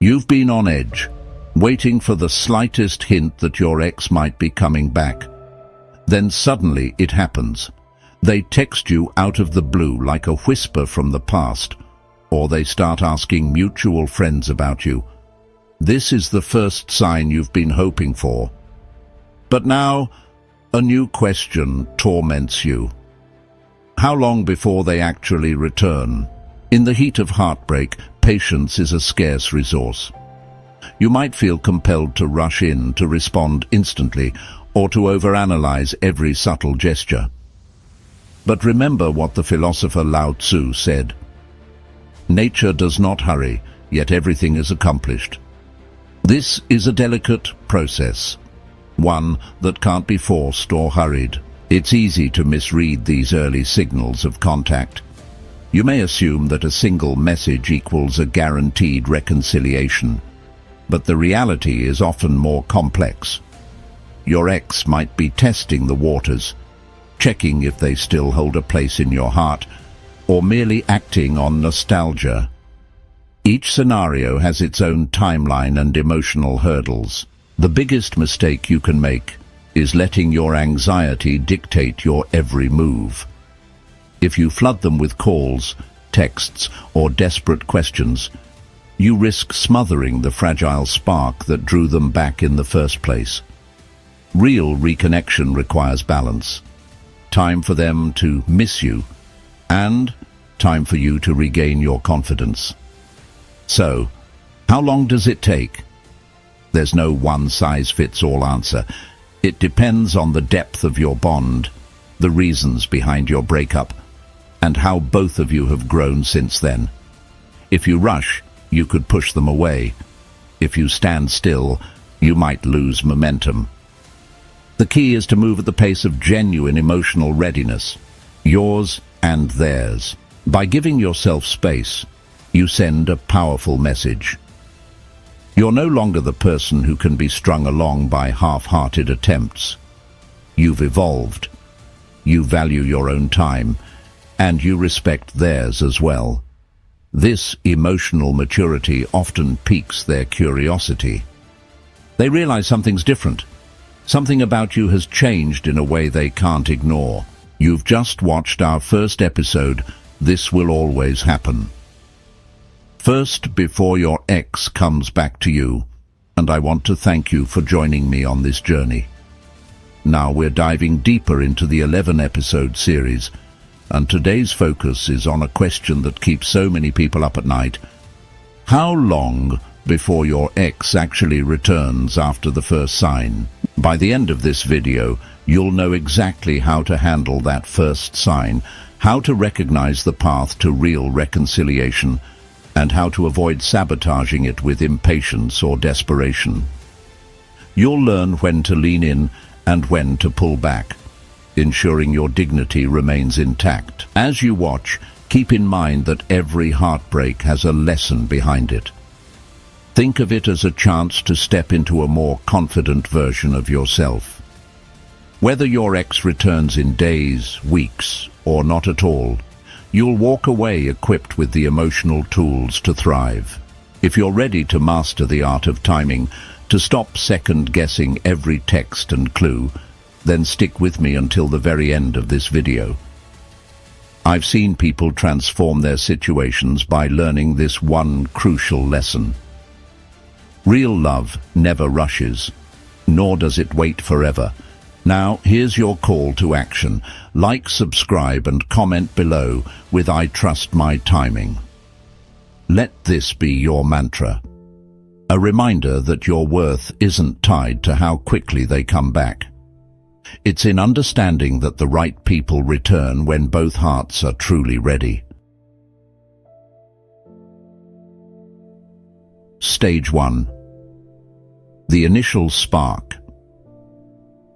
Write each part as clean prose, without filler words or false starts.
You've been on edge, waiting for the slightest hint that your ex might be coming back. Then suddenly it happens. They text you out of the blue like a whisper from the past, or they start asking mutual friends about you. This is the first sign you've been hoping for. But now, a new question torments you. How long before they actually return? In the heat of heartbreak, patience is a scarce resource. You might feel compelled to rush in, to respond instantly, or to overanalyze every subtle gesture. But remember what the philosopher Lao Tzu said. Nature does not hurry, yet everything is accomplished. This is a delicate process, one that can't be forced or hurried. It's easy to misread these early signals of contact. You may assume that a single message equals a guaranteed reconciliation, but the reality is often more complex. Your ex might be testing the waters, checking if they still hold a place in your heart, or merely acting on nostalgia. Each scenario has its own timeline and emotional hurdles. The biggest mistake you can make is letting your anxiety dictate your every move. If you flood them with calls, texts, or desperate questions, you risk smothering the fragile spark that drew them back in the first place. Real reconnection requires balance. Time for them to miss you, and time for you to regain your confidence. So, how long does it take? There's no one-size-fits-all answer. It depends on the depth of your bond, the reasons behind your breakup, and how both of you have grown since then. If you rush, you could push them away. If you stand still, you might lose momentum. The key is to move at the pace of genuine emotional readiness, yours and theirs. By giving yourself space, you send a powerful message. You're no longer the person who can be strung along by half-hearted attempts. You've evolved. You value your own time, and you respect theirs as well. This emotional maturity often piques their curiosity. They realize something's different. Something about you has changed in a way they can't ignore. You've just watched our first episode, This Will Always Happen. First, before your ex comes back to you, and I want to thank you for joining me on this journey. Now we're diving deeper into the 11-episode series, and today's focus is on a question that keeps so many people up at night. How long before your ex actually returns after the first sign? By the end of this video, you'll know exactly how to handle that first sign, how to recognize the path to real reconciliation, and how to avoid sabotaging it with impatience or desperation. You'll learn when to lean in and when to pull back, ensuring your dignity remains intact. As you watch, keep in mind that every heartbreak has a lesson behind it. Think of it as a chance to step into a more confident version of yourself. Whether your ex returns in days, weeks, or not at all, you'll walk away equipped with the emotional tools to thrive. If you're ready to master the art of timing, to stop second-guessing every text and clue, then stick with me until the very end of this video. I've seen people transform their situations by learning this one crucial lesson. Real love never rushes, nor does it wait forever. Now, here's your call to action. Like, subscribe, and comment below with "I trust my timing." Let this be your mantra. A reminder that your worth isn't tied to how quickly they come back. It's in understanding that the right people return when both hearts are truly ready. Stage 1. The initial spark.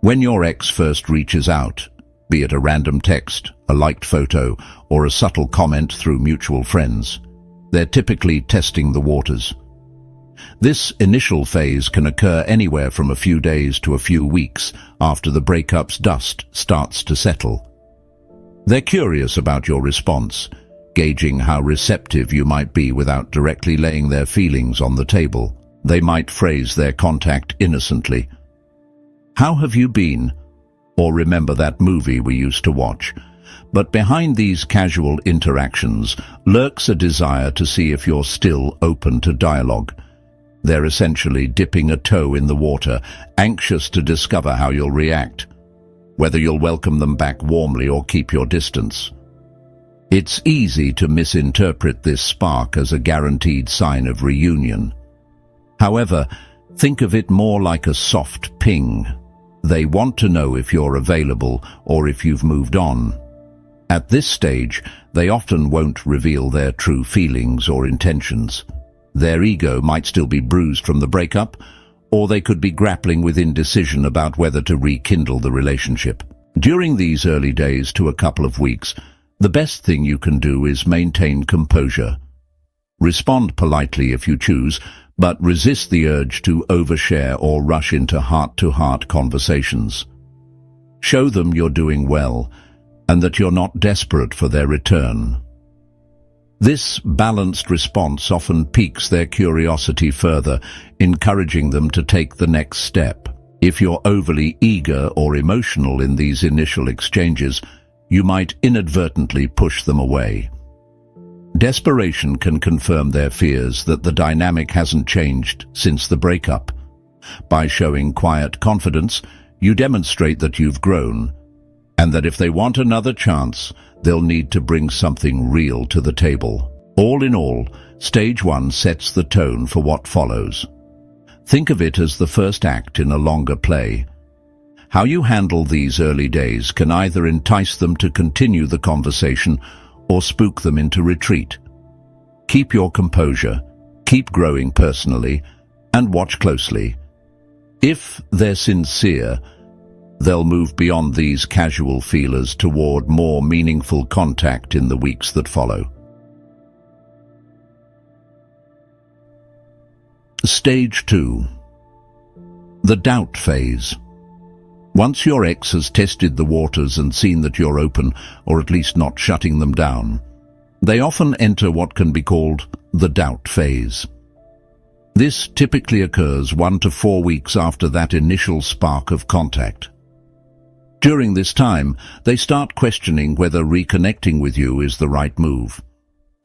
When your ex first reaches out, be it a random text, a liked photo, or a subtle comment through mutual friends, they're typically testing the waters. This initial phase can occur anywhere from a few days to a few weeks after the breakup's dust starts to settle. They're curious about your response, gauging how receptive you might be without directly laying their feelings on the table. They might phrase their contact innocently. "How have you been?" Or "Remember that movie we used to watch?" But behind these casual interactions lurks a desire to see if you're still open to dialogue. They're essentially dipping a toe in the water, anxious to discover how you'll react, whether you'll welcome them back warmly or keep your distance. It's easy to misinterpret this spark as a guaranteed sign of reunion. However, think of it more like a soft ping. They want to know if you're available or if you've moved on. At this stage, they often won't reveal their true feelings or intentions. Their ego might still be bruised from the breakup, or they could be grappling with indecision about whether to rekindle the relationship. During these early days to a couple of weeks, the best thing you can do is maintain composure. Respond politely if you choose, but resist the urge to overshare or rush into heart-to-heart conversations. Show them you're doing well and that you're not desperate for their return. This balanced response often piques their curiosity further, encouraging them to take the next step. If you're overly eager or emotional in these initial exchanges, you might inadvertently push them away. Desperation can confirm their fears that the dynamic hasn't changed since the breakup. By showing quiet confidence, you demonstrate that you've grown, and that if they want another chance, they'll need to bring something real to the table. All in all, stage 1 sets the tone for what follows. Think of it as the first act in a longer play. How you handle these early days can either entice them to continue the conversation or spook them into retreat. Keep your composure, keep growing personally, and watch closely. If they're sincere, they'll move beyond these casual feelers toward more meaningful contact in the weeks that follow. Stage 2. The doubt phase. Once your ex has tested the waters and seen that you're open, or at least not shutting them down, they often enter what can be called the doubt phase. This typically occurs 1 to 4 weeks after that initial spark of contact. During this time, they start questioning whether reconnecting with you is the right move,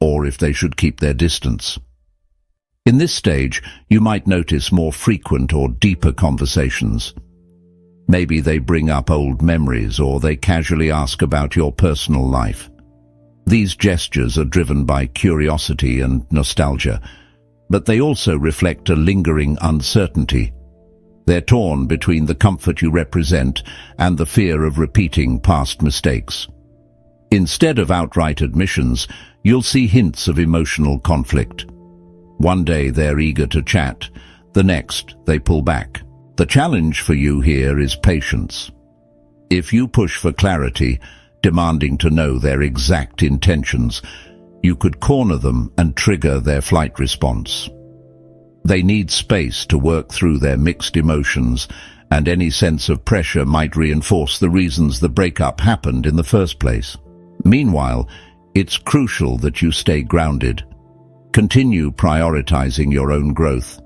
or if they should keep their distance. In this stage, you might notice more frequent or deeper conversations. Maybe they bring up old memories, or they casually ask about your personal life. These gestures are driven by curiosity and nostalgia, but they also reflect a lingering uncertainty. They're torn between the comfort you represent and the fear of repeating past mistakes. Instead of outright admissions, you'll see hints of emotional conflict. One day they're eager to chat, the next they pull back. The challenge for you here is patience. If you push for clarity, demanding to know their exact intentions, you could corner them and trigger their flight response. They need space to work through their mixed emotions, and any sense of pressure might reinforce the reasons the breakup happened in the first place. Meanwhile, it's crucial that you stay grounded. Continue prioritizing your own growth,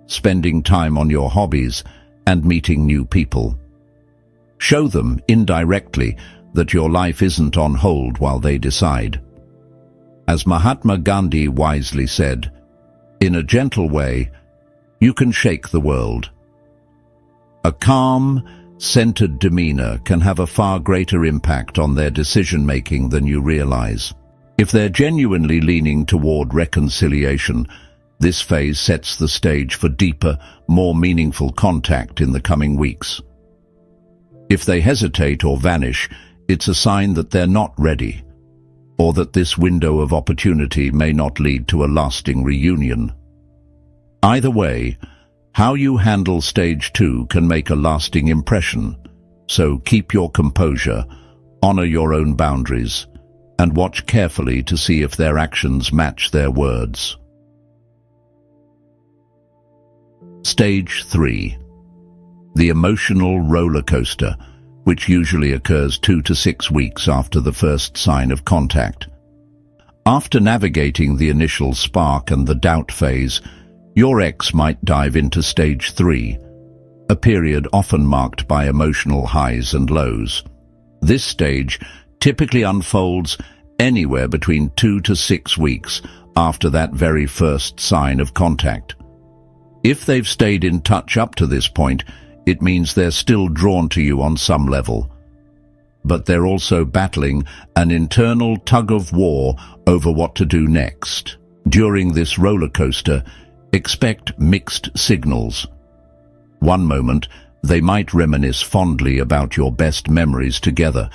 spending time on your hobbies, and meeting new people. Show them, indirectly, that your life isn't on hold while they decide. As Mahatma Gandhi wisely said, "In a gentle way, you can shake the world." A calm, centered demeanor can have a far greater impact on their decision-making than you realize. If they're genuinely leaning toward reconciliation, this phase sets the stage for deeper, more meaningful contact in the coming weeks. If they hesitate or vanish, it's a sign that they're not ready, or that this window of opportunity may not lead to a lasting reunion. Either way, how you handle stage 2 can make a lasting impression, so keep your composure, honor your own boundaries, and watch carefully to see if their actions match their words. Stage 3. The emotional roller coaster, which usually occurs 2 to 6 weeks after the first sign of contact. After navigating the initial spark and the doubt phase, your ex might dive into stage 3, a period often marked by emotional highs and lows. This stage typically unfolds anywhere between 2 to 6 weeks after that very first sign of contact. If they've stayed in touch up to this point, it means they're still drawn to you on some level. But they're also battling an internal tug-of-war over what to do next. During this roller coaster, expect mixed signals. One moment, they might reminisce fondly about your best memories together,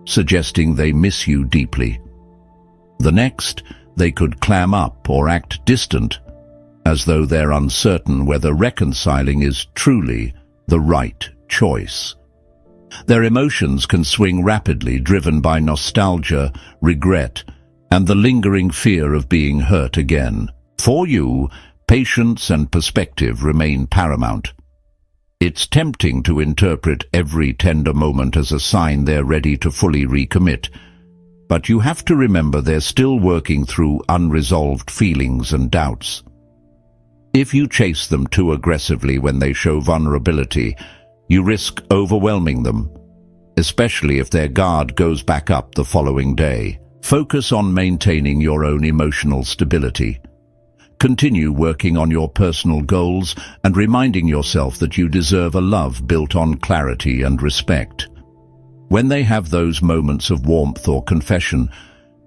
suggesting they miss you deeply. The next, they could clam up or act distant, as though they're uncertain whether reconciling is truly the right choice. Their emotions can swing rapidly, driven by nostalgia, regret, and the lingering fear of being hurt again. For you, patience and perspective remain paramount. It's tempting to interpret every tender moment as a sign they're ready to fully recommit, but you have to remember they're still working through unresolved feelings and doubts. If you chase them too aggressively when they show vulnerability, you risk overwhelming them, especially if their guard goes back up the following day. Focus on maintaining your own emotional stability. Continue working on your personal goals and reminding yourself that you deserve a love built on clarity and respect. When they have those moments of warmth or confession,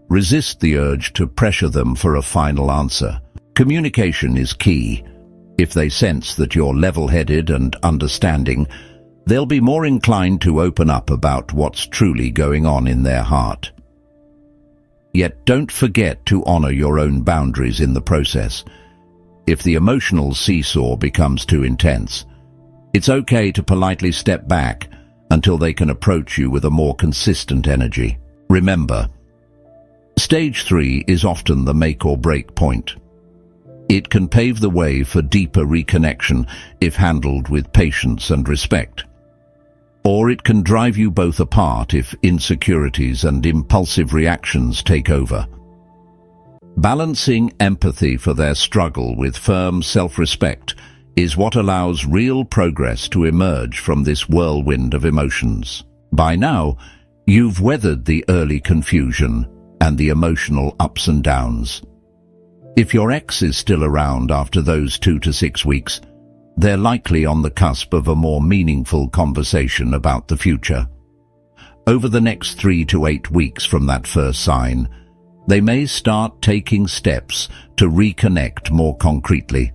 resist the urge to pressure them for a final answer. Communication is key. If they sense that you're level-headed and understanding, they'll be more inclined to open up about what's truly going on in their heart. Yet don't forget to honor your own boundaries in the process. If the emotional seesaw becomes too intense, it's okay to politely step back until they can approach you with a more consistent energy. Remember, stage 3 is often the make or break point. It can pave the way for deeper reconnection if handled with patience and respect. Or it can drive you both apart if insecurities and impulsive reactions take over. Balancing empathy for their struggle with firm self-respect is what allows real progress to emerge from this whirlwind of emotions. By now, you've weathered the early confusion and the emotional ups and downs. If your ex is still around after those 2 to 6 weeks, they're likely on the cusp of a more meaningful conversation about the future. Over the next 3 to 8 weeks from that first sign, they may start taking steps to reconnect more concretely,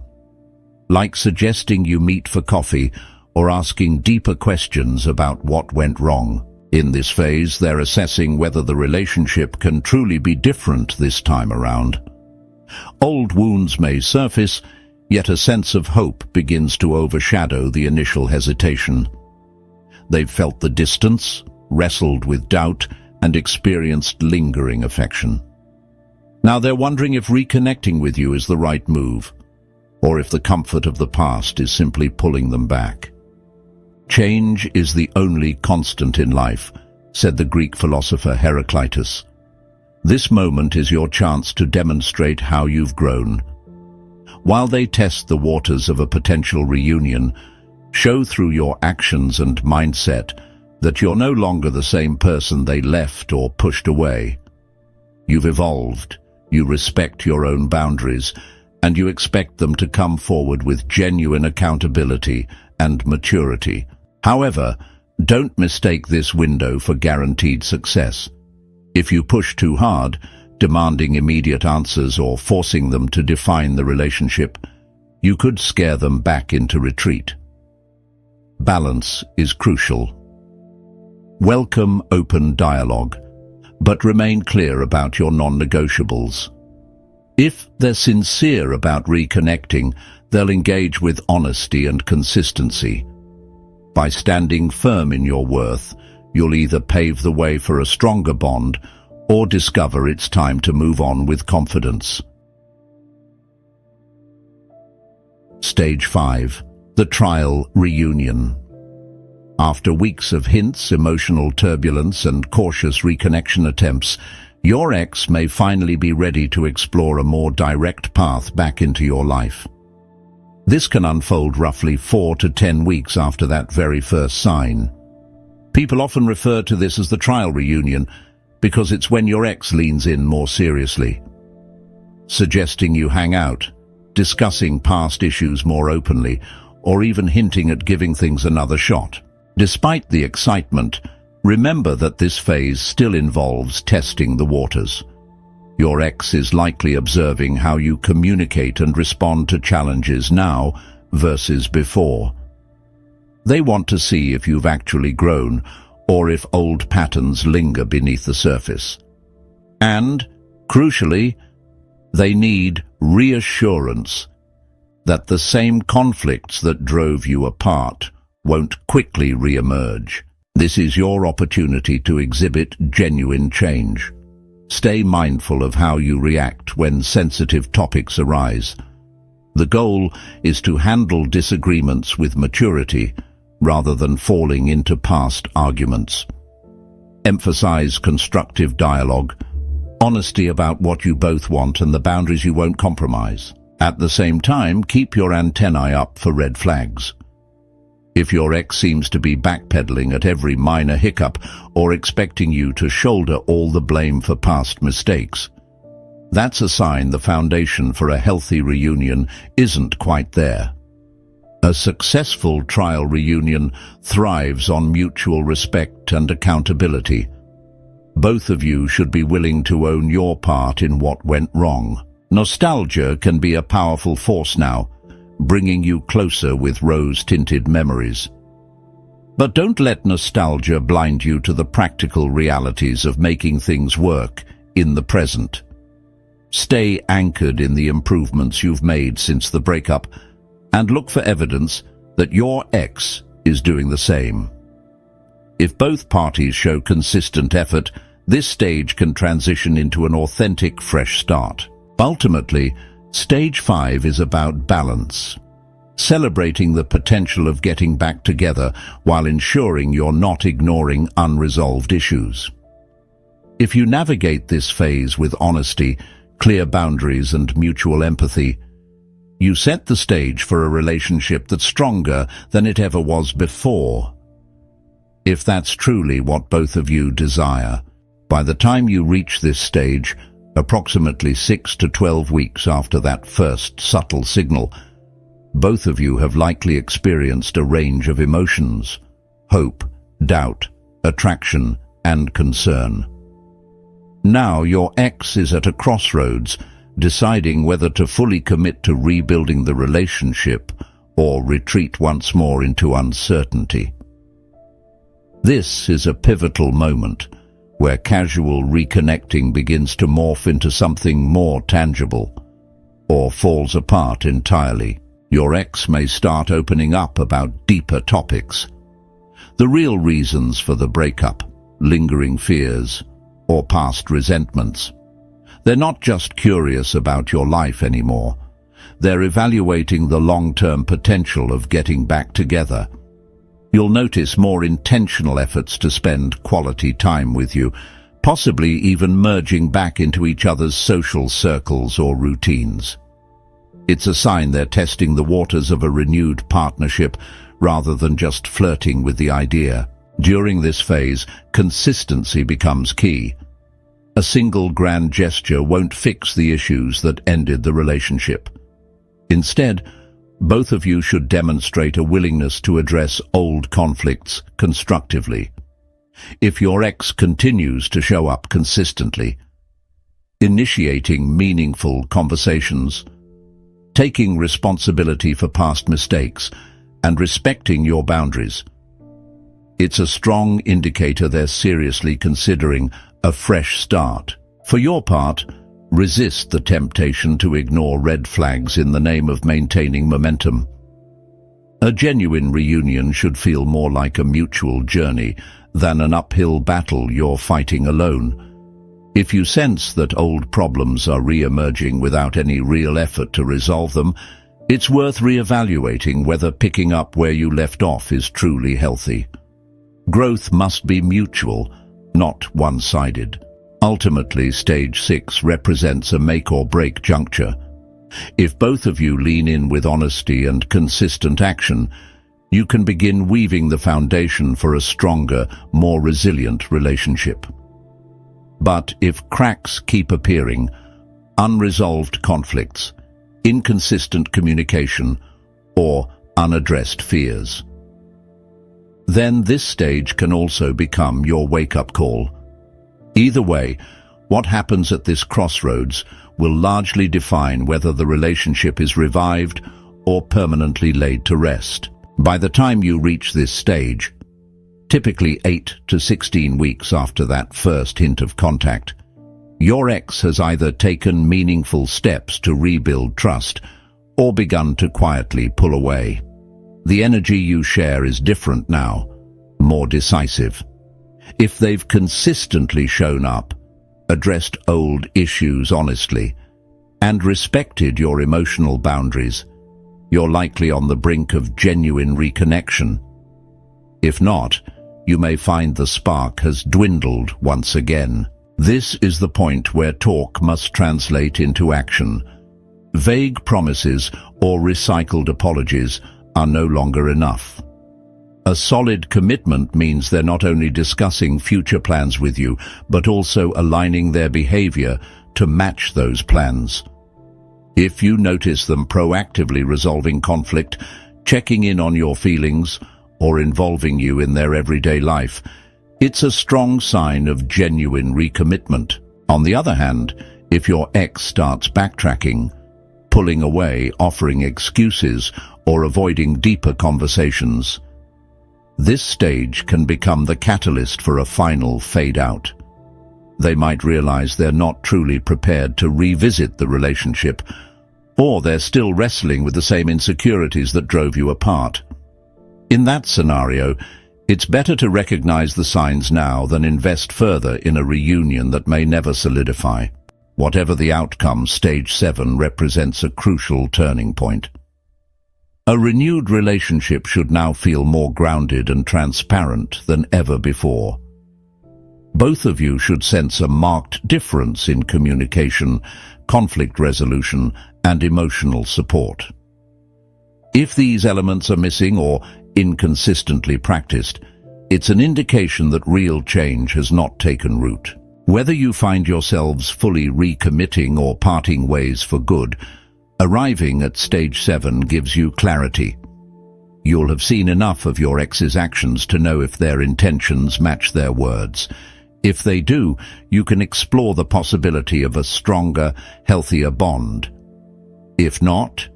like suggesting you meet for coffee or asking deeper questions about what went wrong. In this phase, they're assessing whether the relationship can truly be different this time around. Old wounds may surface, yet a sense of hope begins to overshadow the initial hesitation. They've felt the distance, wrestled with doubt, and experienced lingering affection. Now they're wondering if reconnecting with you is the right move, or if the comfort of the past is simply pulling them back. Change is the only constant in life, said the Greek philosopher Heraclitus. This moment is your chance to demonstrate how you've grown. While they test the waters of a potential reunion, show through your actions and mindset that you're no longer the same person they left or pushed away. You've evolved, you respect your own boundaries, and you expect them to come forward with genuine accountability and maturity. However, don't mistake this window for guaranteed success. If you push too hard, demanding immediate answers or forcing them to define the relationship, you could scare them back into retreat. Balance is crucial. Welcome open dialogue, but remain clear about your non-negotiables. If they're sincere about reconnecting, they'll engage with honesty and consistency. By standing firm in your worth, you'll either pave the way for a stronger bond or discover it's time to move on with confidence. Stage 5. The trial reunion. After weeks of hints, emotional turbulence, and cautious reconnection attempts, your ex may finally be ready to explore a more direct path back into your life. This can unfold roughly 4 to 10 weeks after that very first sign. People often refer to this as the trial reunion because it's when your ex leans in more seriously, suggesting you hang out, discussing past issues more openly, or even hinting at giving things another shot. Despite the excitement, remember that this phase still involves testing the waters. Your ex is likely observing how you communicate and respond to challenges now versus before. They want to see if you've actually grown or if old patterns linger beneath the surface. And, crucially, they need reassurance that the same conflicts that drove you apart won't quickly re-emerge. This is your opportunity to exhibit genuine change. Stay mindful of how you react when sensitive topics arise. The goal is to handle disagreements with maturity rather than falling into past arguments. Emphasize constructive dialogue, honesty about what you both want and the boundaries you won't compromise. At the same time, keep your antennae up for red flags. If your ex seems to be backpedaling at every minor hiccup or expecting you to shoulder all the blame for past mistakes, that's a sign the foundation for a healthy reunion isn't quite there. A successful trial reunion thrives on mutual respect and accountability. Both of you should be willing to own your part in what went wrong. Nostalgia can be a powerful force now, bringing you closer with rose-tinted memories. But don't let nostalgia blind you to the practical realities of making things work in the present. Stay anchored in the improvements you've made since the breakup, and look for evidence that your ex is doing the same. If both parties show consistent effort, this stage can transition into an authentic, fresh start. Ultimately, Stage 5 is about balance, celebrating the potential of getting back together while ensuring you're not ignoring unresolved issues. If you navigate this phase with honesty, clear boundaries, and mutual empathy, you set the stage for a relationship that's stronger than it ever was before. If that's truly what both of you desire, by the time you reach this stage, approximately 6 to 12 weeks after that first subtle signal, both of you have likely experienced a range of emotions: hope, doubt, attraction, and concern. Now your ex is at a crossroads, deciding whether to fully commit to rebuilding the relationship or retreat once more into uncertainty. This is a pivotal moment where casual reconnecting begins to morph into something more tangible, or falls apart entirely. Your ex may start opening up about deeper topics, the real reasons for the breakup, lingering fears, or past resentments. They're not just curious about your life anymore. They're evaluating the long-term potential of getting back together. You'll notice more intentional efforts to spend quality time with you, possibly even merging back into each other's social circles or routines. It's a sign they're testing the waters of a renewed partnership rather than just flirting with the idea. During this phase, consistency becomes key. A single grand gesture won't fix the issues that ended the relationship. Instead, both of you should demonstrate a willingness to address old conflicts constructively. If your ex continues to show up consistently, initiating meaningful conversations, taking responsibility for past mistakes, and respecting your boundaries, it's a strong indicator they're seriously considering a fresh start. For your part, resist the temptation to ignore red flags in the name of maintaining momentum. A genuine reunion should feel more like a mutual journey than an uphill battle you're fighting alone. If you sense that old problems are re-emerging without any real effort to resolve them, it's worth re-evaluating whether picking up where you left off is truly healthy. Growth must be mutual, not one-sided. Ultimately, stage 6 represents a make-or-break juncture. If both of you lean in with honesty and consistent action, you can begin weaving the foundation for a stronger, more resilient relationship. But if cracks keep appearing, unresolved conflicts, inconsistent communication, or unaddressed fears, then this stage can also become your wake-up call. Either way, what happens at this crossroads will largely define whether the relationship is revived or permanently laid to rest. By the time you reach this stage, typically 8 to 16 weeks after that first hint of contact, your ex has either taken meaningful steps to rebuild trust or begun to quietly pull away. The energy you share is different now, more decisive. If they've consistently shown up, addressed old issues honestly, and respected your emotional boundaries, you're likely on the brink of genuine reconnection. If not, you may find the spark has dwindled once again. This is the point where talk must translate into action. Vague promises or recycled apologies are no longer enough. A solid commitment means they're not only discussing future plans with you, but also aligning their behavior to match those plans. If you notice them proactively resolving conflict, checking in on your feelings, or involving you in their everyday life, it's a strong sign of genuine recommitment. On the other hand, if your ex starts backtracking, pulling away, offering excuses, or avoiding deeper conversations, this stage can become the catalyst for a final fade-out. They might realize they're not truly prepared to revisit the relationship, or they're still wrestling with the same insecurities that drove you apart. In that scenario, it's better to recognize the signs now than invest further in a reunion that may never solidify. Whatever the outcome, stage 7 represents a crucial turning point. A renewed relationship should now feel more grounded and transparent than ever before. Both of you should sense a marked difference in communication, conflict resolution, and emotional support. If these elements are missing or inconsistently practiced, it's an indication that real change has not taken root. Whether you find yourselves fully recommitting or parting ways for good, arriving at stage 7 gives you clarity. You'll have seen enough of your ex's actions to know if their intentions match their words. If they do, you can explore the possibility of a stronger, healthier bond. If not,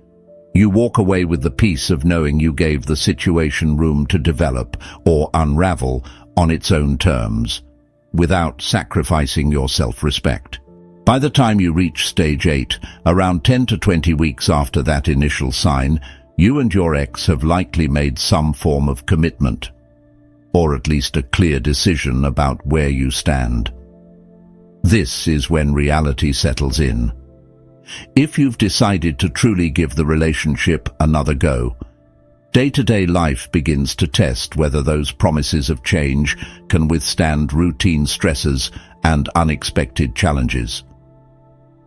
you walk away with the peace of knowing you gave the situation room to develop or unravel on its own terms, without sacrificing your self-respect. By the time you reach stage 8, around 10 to 20 weeks after that initial sign, you and your ex have likely made some form of commitment, or at least a clear decision about where you stand. This is when reality settles in. If you've decided to truly give the relationship another go, day-to-day life begins to test whether those promises of change can withstand routine stresses and unexpected challenges.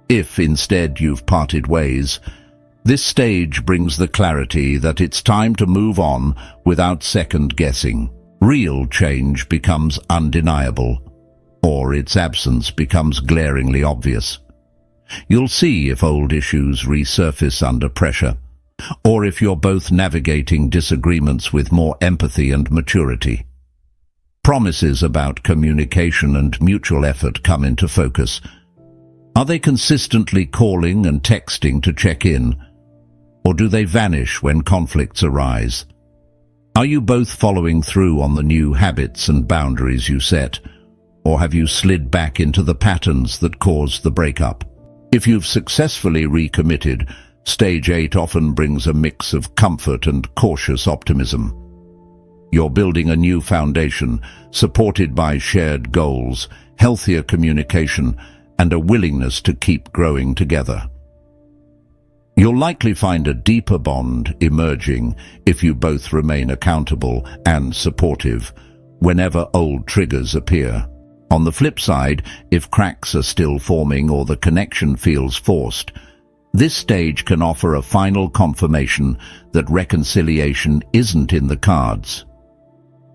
If instead you've parted ways, this stage brings the clarity that it's time to move on without second-guessing. Real change becomes undeniable, or its absence becomes glaringly obvious. You'll see if old issues resurface under pressure, or if you're both navigating disagreements with more empathy and maturity. Promises about communication and mutual effort come into focus. Are they consistently calling and texting to check in, or do they vanish when conflicts arise? Are you both following through on the new habits and boundaries you set, or have you slid back into the patterns that caused the breakup? If you've successfully recommitted, stage 8 often brings a mix of comfort and cautious optimism. You're building a new foundation, supported by shared goals, healthier communication, and a willingness to keep growing together. You'll likely find a deeper bond emerging if you both remain accountable and supportive, whenever old triggers appear. On the flip side, if cracks are still forming or the connection feels forced, this stage can offer a final confirmation that reconciliation isn't in the cards.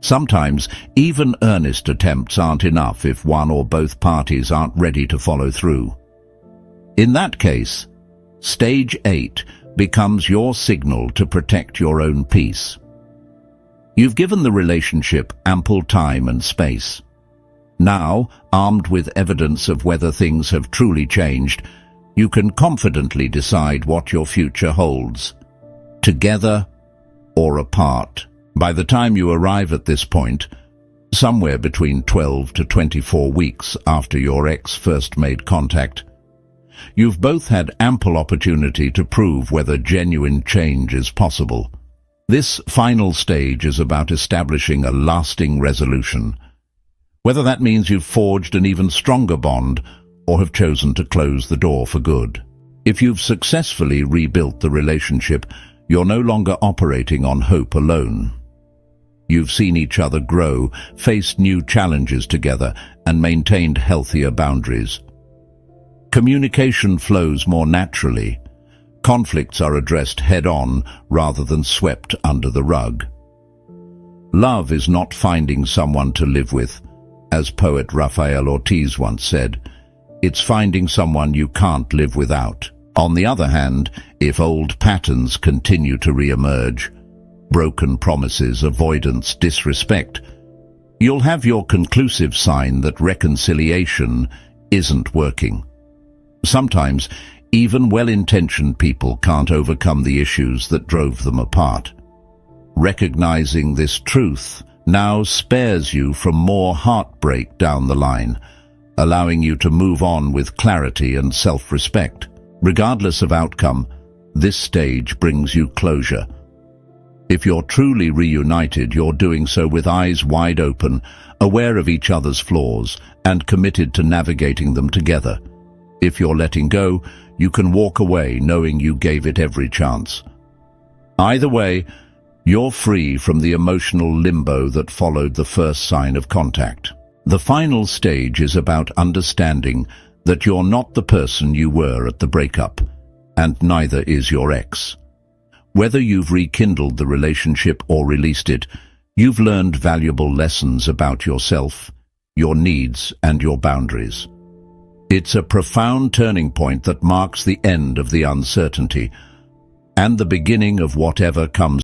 Sometimes, even earnest attempts aren't enough if one or both parties aren't ready to follow through. In that case, Stage 8 becomes your signal to protect your own peace. You've given the relationship ample time and space. Now, armed with evidence of whether things have truly changed, you can confidently decide what your future holds, together or apart. By the time you arrive at this point, somewhere between 12 to 24 weeks after your ex first made contact, you've both had ample opportunity to prove whether genuine change is possible. This final stage is about establishing a lasting resolution, whether that means you've forged an even stronger bond or have chosen to close the door for good. If you've successfully rebuilt the relationship, you're no longer operating on hope alone. You've seen each other grow, faced new challenges together, and maintained healthier boundaries. Communication flows more naturally. Conflicts are addressed head-on rather than swept under the rug. Love is not finding someone to live with, as poet Rafael Ortiz once said. It's finding someone you can't live without. On the other hand, if old patterns continue to re-emerge, broken promises, avoidance, disrespect, you'll have your conclusive sign that reconciliation isn't working. Sometimes, even well-intentioned people can't overcome the issues that drove them apart. Recognizing this truth now spares you from more heartbreak down the line, allowing you to move on with clarity and self-respect. Regardless of outcome, this stage brings you closure. If you're truly reunited, you're doing so with eyes wide open, aware of each other's flaws, and committed to navigating them together. If you're letting go, you can walk away knowing you gave it every chance. Either way, you're free from the emotional limbo that followed the first sign of contact. The final stage is about understanding that you're not the person you were at the breakup, and neither is your ex. Whether you've rekindled the relationship or released it, you've learned valuable lessons about yourself, your needs, and your boundaries. It's a profound turning point that marks the end of the uncertainty and the beginning of whatever comes